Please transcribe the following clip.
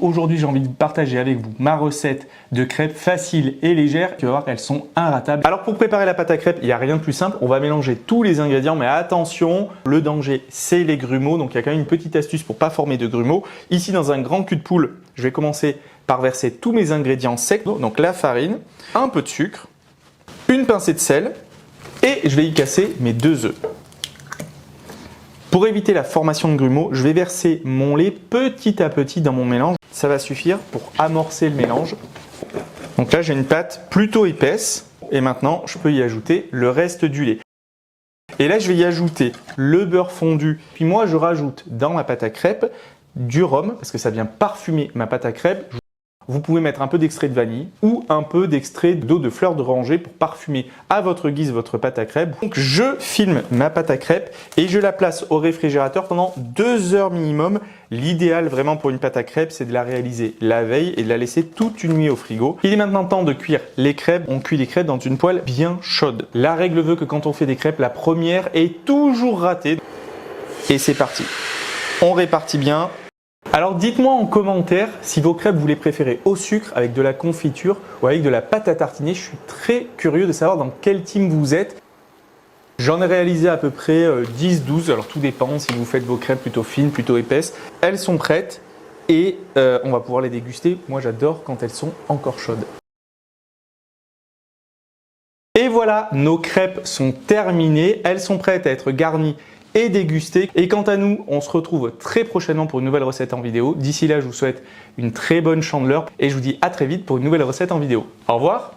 Aujourd'hui, j'ai envie de partager avec vous ma recette de crêpes facile et légère. Tu vas voir qu'elles sont inratables. Alors pour préparer la pâte à crêpes, il n'y a rien de plus simple. On va mélanger tous les ingrédients, mais attention, le danger, c'est les grumeaux. Donc il y a quand même une petite astuce pour ne pas former de grumeaux. Ici, dans un grand cul de poule, je vais commencer par verser tous mes ingrédients secs. Donc la farine, un peu de sucre, une pincée de sel et je vais y casser mes 2 œufs. Pour éviter la formation de grumeaux, je vais verser mon lait petit à petit dans mon mélange. Ça va suffire pour amorcer le mélange. Donc là, j'ai une pâte plutôt épaisse. Et maintenant, je peux y ajouter le reste du lait. Et là, je vais y ajouter le beurre fondu. Puis moi, je rajoute dans ma pâte à crêpes du rhum, parce que ça vient parfumer ma pâte à crêpes. Vous pouvez mettre un peu d'extrait de vanille ou un peu d'extrait d'eau de fleur d'oranger pour parfumer à votre guise votre pâte à crêpes. Donc je filme ma pâte à crêpes et je la place au réfrigérateur pendant 2 heures minimum. L'idéal vraiment pour une pâte à crêpes, c'est de la réaliser la veille et de la laisser toute une nuit au frigo. Il est maintenant temps de cuire les crêpes. On cuit les crêpes dans une poêle bien chaude. La règle veut que quand on fait des crêpes, la première est toujours ratée. Et c'est parti. On répartit bien. Alors dites-moi en commentaire si vos crêpes vous les préférez au sucre, avec de la confiture ou avec de la pâte à tartiner. Je suis très curieux de savoir dans quel team vous êtes. J'en ai réalisé à peu près 10-12, alors tout dépend si vous faites vos crêpes plutôt fines, plutôt épaisses. Elles sont prêtes et on va pouvoir les déguster. Moi j'adore quand elles sont encore chaudes. Et voilà, nos crêpes sont terminées. Elles sont prêtes à être garnies et dégustées. Et quant à nous, on se retrouve très prochainement pour une nouvelle recette en vidéo. D'ici là, je vous souhaite une très bonne chandeleur et je vous dis à très vite pour une nouvelle recette en vidéo. Au revoir!